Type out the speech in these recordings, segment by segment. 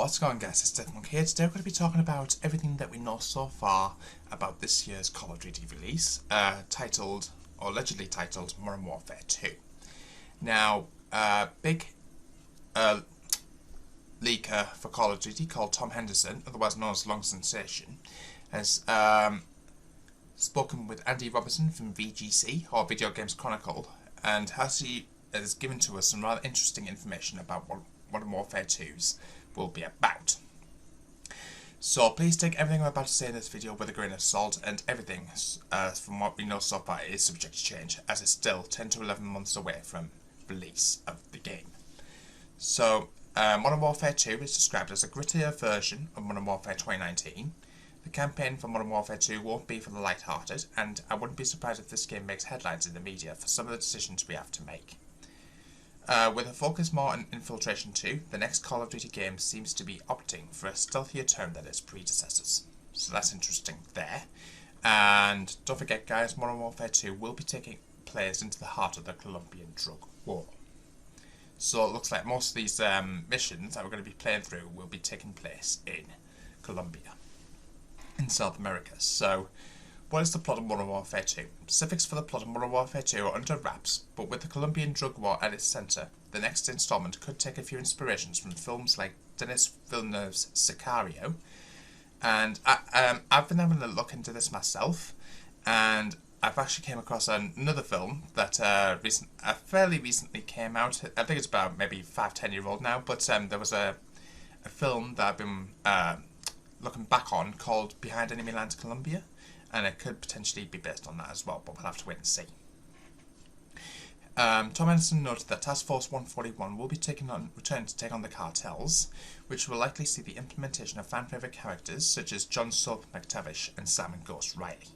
What's going on, guys? It's Deathmonk here. Today we're going to be talking about everything that we know so far about this year's Call of Duty release, titled, or allegedly titled, Modern Warfare 2. Now, big leaker for Call of Duty called Tom Henderson, otherwise known as Long Sensation, has spoken with Andy Robertson from VGC, or Video Games Chronicle, and has given to us some rather interesting information about what Modern Warfare 2's will be about. So please take everything I'm about to say in this video with a grain of salt, and everything from what we know so far is subject to change, as it's still 10 to 11 months away from release of the game. So Modern Warfare 2 is described as a grittier version of Modern Warfare 2019. The campaign for Modern Warfare 2 won't be for the light-hearted, and I wouldn't be surprised if this game makes headlines in the media for some of the decisions we have to make. With a focus more on Infiltration 2, the next Call of Duty game seems to be opting for a stealthier tone than its predecessors. So that's interesting there. And don't forget, guys, Modern Warfare 2 will be taking players into the heart of the Colombian drug war. So it looks like most of these missions that we're going to be playing through will be taking place in Colombia, in South America. So, what is the plot of Modern Warfare 2? Specifics for the plot of Modern Warfare 2 are under wraps, but with the Colombian drug war at its centre, the next instalment could take a few inspirations from films like Denis Villeneuve's Sicario. And I've been having a look into this myself, and I've actually came across another film that fairly recently came out. I think it's about maybe 5-10 year old now, but there was a film that I've been looking back on called Behind Enemy Lines Colombia, and it could potentially be based on that as well, but we'll have to wait and see. Tom Henderson noted that Task Force 141 will be returning to take on the cartels, which will likely see the implementation of fan-favourite characters such as John Soap McTavish and Simon Ghost Riley.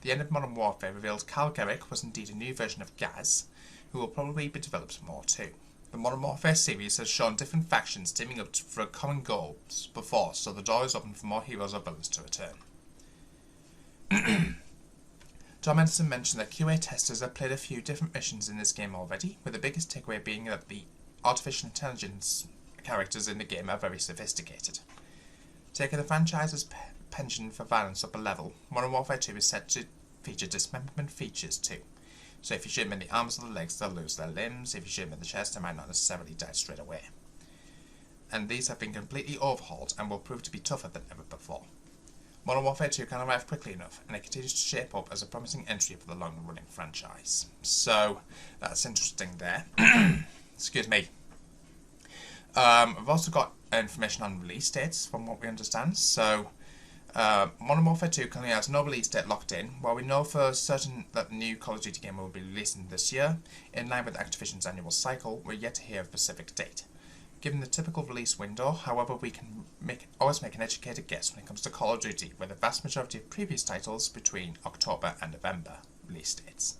The end of Modern Warfare revealed Carl Gerrick was indeed a new version of Gaz, who will probably be developed more too. The Modern Warfare series has shown different factions teaming up for a common goal before, so the door is open for more heroes or villains to return. Tom Henderson mentioned that QA testers have played a few different missions in this game already, with the biggest takeaway being that the artificial intelligence characters in the game are very sophisticated. Taking the franchise's penchant for violence up a level, Modern Warfare 2 is set to feature dismemberment features too. So if you shoot them in the arms or the legs, they'll lose their limbs. If you shoot them in the chest, they might not necessarily die straight away. And these have been completely overhauled and will prove to be tougher than ever before. Modern Warfare 2 can arrive quickly enough, and it continues to shape up as a promising entry for the long-running franchise. So, that's interesting there. Excuse me. We've also got information on release dates, from what we understand. So, Modern Warfare 2 currently has no release date locked in. While we know for certain that the new Call of Duty game will be releasing this year, in line with Activision's annual cycle, we're yet to hear a specific date. Given the typical release window, however, we can always make an educated guess when it comes to Call of Duty, with the vast majority of previous titles between October and November release dates.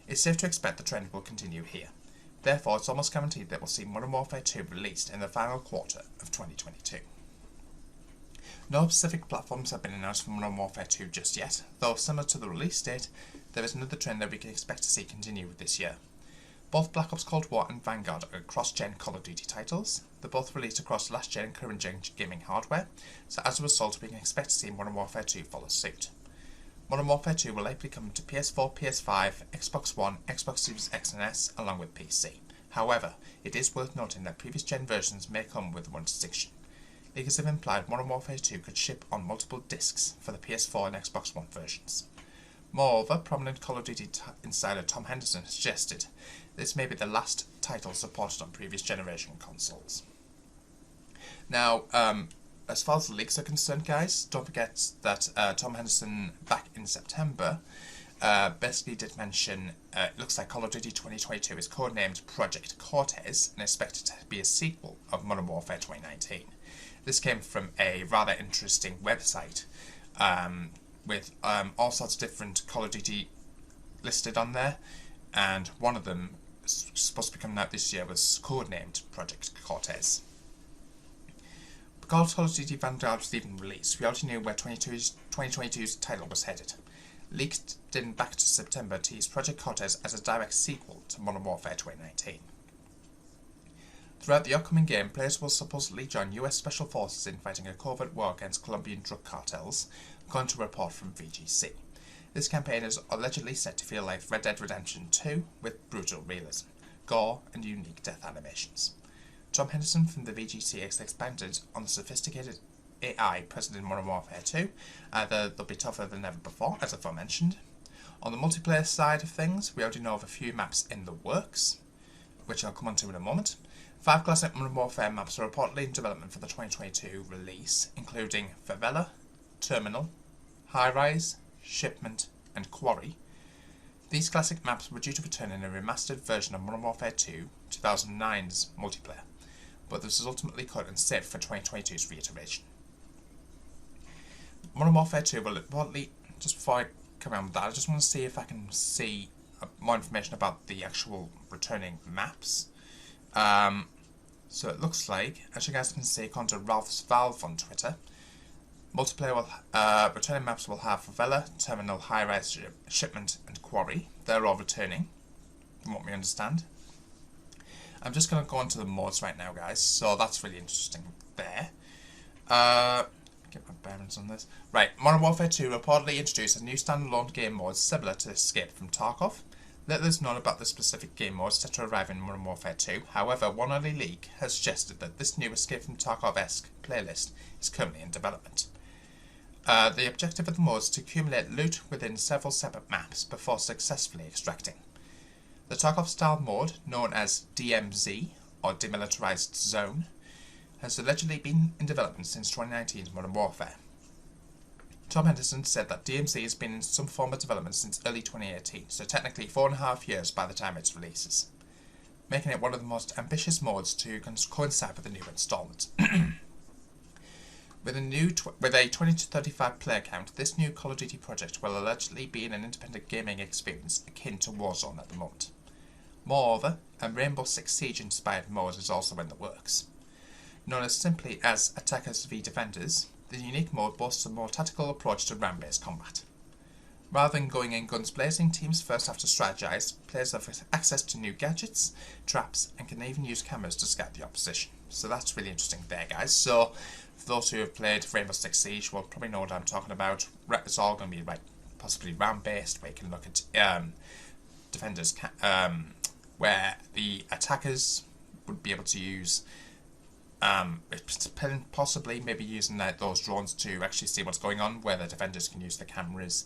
It's safe to expect the trend will continue here. Therefore, it's almost guaranteed that we'll see Modern Warfare 2 released in the final quarter of 2022. No specific platforms have been announced for Modern Warfare 2 just yet, though similar to the release date, there is another trend that we can expect to see continue this year. Both Black Ops Cold War and Vanguard are cross-gen Call of Duty titles. They're both released across last-gen and current-gen gaming hardware, so as a result we can expect to see Modern Warfare 2 follow suit. Modern Warfare 2 will likely come to PS4, PS5, Xbox One, Xbox Series X and S, along with PC. However, it is worth noting that previous-gen versions may come with one distinction. Leakers have implied Modern Warfare 2 could ship on multiple discs for the PS4 and Xbox One versions. Moreover, prominent Call of Duty insider Tom Henderson has suggested this may be the last title supported on previous generation consoles. Now, as far as the leaks are concerned, guys, don't forget that Tom Henderson, back in September, basically did mention it looks like Call of Duty 2022 is codenamed Project Cortez and expected to be a sequel of Modern Warfare 2019. This came from a rather interesting website with all sorts of different Call of Duty listed on there, and one of them supposed to be coming out this year was codenamed Project Cortez. Because Call of Duty Vanguard was even released, we already knew where 2022's title was headed. Leaked in back to September teased Project Cortez as a direct sequel to Modern Warfare 2019. Throughout the upcoming game, players will supposedly join US Special Forces in fighting a covert war against Colombian drug cartels, according to a report from VGC. This campaign is allegedly set to feel like Red Dead Redemption 2 with brutal realism, gore, and unique death animations. Tom Henderson from the VGC has expanded on the sophisticated AI present in Modern Warfare 2. They'll be tougher than ever before, as aforementioned. On the multiplayer side of things, we already know of a few maps in the works, which I'll come on to in a moment. 5 classic Modern Warfare maps are reportedly in development for the 2022 release, including Favela, Terminal, High Rise, Shipment, and Quarry. These classic maps were due to return in a remastered version of Modern Warfare 2 2009's multiplayer, but this was ultimately cut and saved for 2022's reiteration. Modern Warfare 2 will reportedly, just before I come around with that, I just want to see if I can see more information about the actual returning maps. So it looks like, as you guys can see, according to Ralph's Valve on Twitter, multiplayer will, returning maps will have Favela, Terminal, High Rise, Shipment, and Quarry. They're all returning, from what we understand. I'm just going to go on to the mods right now, guys, so that's really interesting there. Get my bearings on this. Right, Modern Warfare 2 reportedly introduced a new standalone game mode similar to Escape from Tarkov. Little is known about the specific game mode set to arrive in Modern Warfare 2. However, one early leak has suggested that this new Escape from Tarkov-esque playlist is currently in development. The objective of the mode is to accumulate loot within several separate maps before successfully extracting. The Tarkov-style mode, known as DMZ, or Demilitarized Zone, has allegedly been in development since 2019's Modern Warfare. Tom Henderson said that DMZ has been in some form of development since early 2018, so technically 4.5 years by the time it releases, making it one of the most ambitious modes to coincide with the new installment. With a 20 to 35 player count, this new Call of Duty project will allegedly be an independent gaming experience akin to Warzone at the moment. Moreover, a Rainbow Six Siege inspired mode is also in the works. Known as simply as Attackers v Defenders, the unique mode boasts a more tactical approach to round-based combat. Rather than going in guns blazing, teams first have to strategize, players have access to new gadgets, traps, and can even use cameras to scout the opposition. So that's really interesting there, guys. So, for those who have played Rainbow Six Siege will probably know what I'm talking about. It's all going to be possibly round-based, where you can look at defenders, where the attackers would be able to use possibly maybe using those drones to actually see what's going on, where the defenders can use the cameras,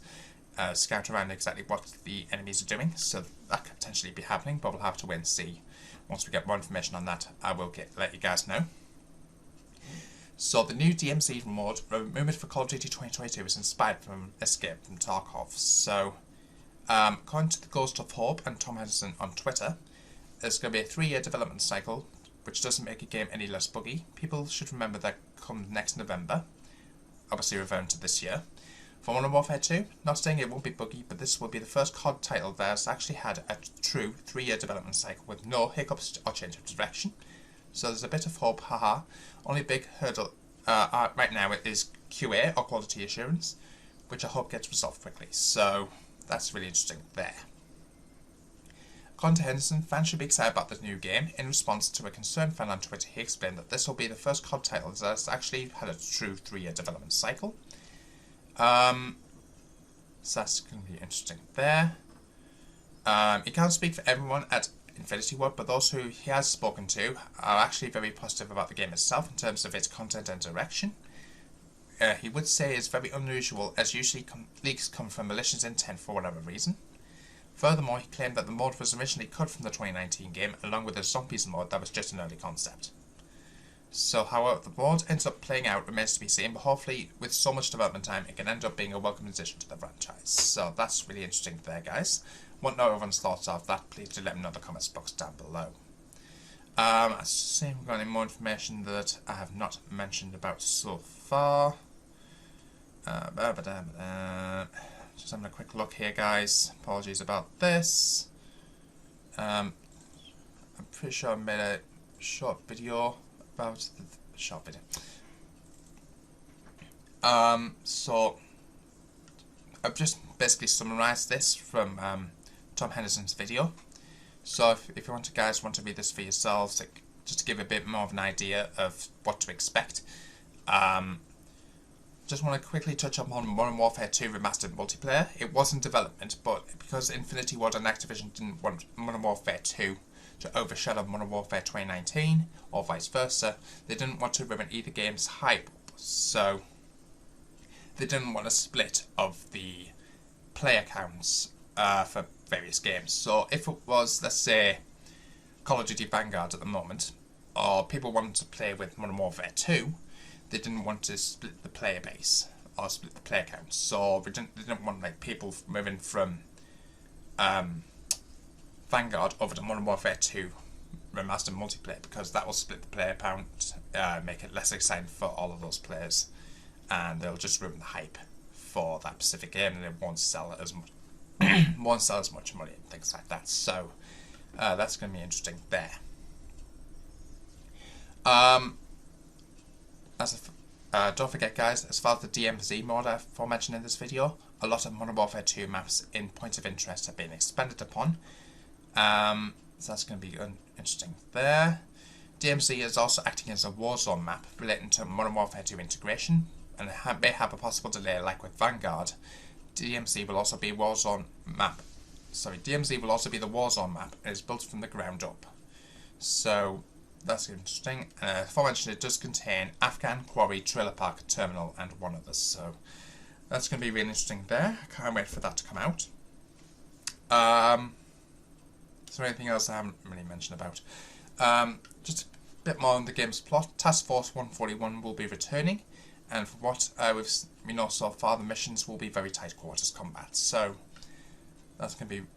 scout around exactly what the enemies are doing. So that could potentially be happening, but we'll have to wait and see. Once we get more information on that, I will let you guys know. So the new DMZ mode, rumoured for Call of Duty 2022, is inspired from Escape from Tarkov. So, according to the Ghost of Hope and Tom Henderson on Twitter, there's going to be a 3-year development cycle, which doesn't make a game any less buggy. People should remember that come next November, obviously referring to this year. For Modern Warfare 2, not saying it won't be buggy, but this will be the first COD title that has actually had a true 3-year development cycle with no hiccups or change of direction. So there's a bit of hope, haha. Only big hurdle right now is QA, or quality assurance, which I hope gets resolved quickly. So that's really interesting there. According to Henderson, fans should be excited about this new game. In response to a concerned fan on Twitter, he explained that this will be the first COD title that has actually had a true 3-year development cycle. So that's going to be interesting there. He can't speak for everyone at Infinity Ward, but those who he has spoken to are actually very positive about the game itself in terms of its content and direction. He would say it's very unusual, as usually leaks come from malicious intent for whatever reason. Furthermore, he claimed that the mode was originally cut from the 2019 game, along with the zombies mode that was just an early concept. So, however the mode ends up playing out remains to be seen, but hopefully, with so much development time, it can end up being a welcome addition to the franchise. So, that's really interesting there, guys. Want to know everyone's thoughts of that, please do let me know in the comments box down below. Let's see if we've got any more information that I have not mentioned about so far. Just having a quick look here, guys. Apologies about this. I'm pretty sure I made a short video about the short video. So I've just basically summarised this from Tom Henderson's video. So if you guys want to read this for yourselves, just to give a bit more of an idea of what to expect. Just want to quickly touch upon Modern Warfare 2 Remastered multiplayer. It was in development, but because Infinity Ward and Activision didn't want Modern Warfare 2 to overshadow Modern Warfare 2019, or vice versa, they didn't want to ruin either game's hype, so they didn't want a split of the player counts for various games. So if it was, let's say, Call of Duty Vanguard at the moment, or people wanted to play with Modern Warfare 2, they didn't want to split the player base or split the player count. So they didn't want like people moving from Vanguard over to Modern Warfare 2 Remastered multiplayer, because that will split the player count, make it less exciting for all of those players, and they'll just ruin the hype for that specific game, and it won't sell as much, won't sell as much money and things like that. So that's going to be interesting there. Don't forget, guys, as far as the DMZ mod I aforementioned in this video, a lot of Modern Warfare 2 maps in Points of Interest have been expanded upon. So that's going to be interesting there. DMZ is also acting as a Warzone map relating to Modern Warfare 2 integration, and it may have a possible delay like with Vanguard. DMZ will also be Warzone map. Sorry, DMZ will also be the Warzone map, and is built from the ground up. So that's interesting. Aforementioned, it does contain Afghan, Quarry, Trailer Park, Terminal, and one others. So that's going to be really interesting there. I can't wait for that to come out. Is there anything else I haven't really mentioned about? Just a bit more on the game's plot. Task Force 141 will be returning, and from what we know so far, the missions will be very tight quarters combat. So that's going to be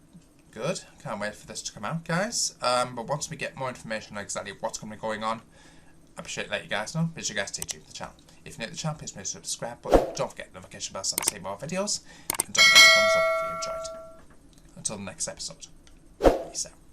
good. Can't wait for this to come out, guys. But once we get more information on exactly what's going to be going on, I'll be sure to let you guys know. Make sure you guys stay tuned to the channel. If you're new to the channel, please make sure to subscribe button. Don't forget the notification bell so I can see more videos. And don't forget to thumbs up if you enjoyed. Until the next episode. Peace out.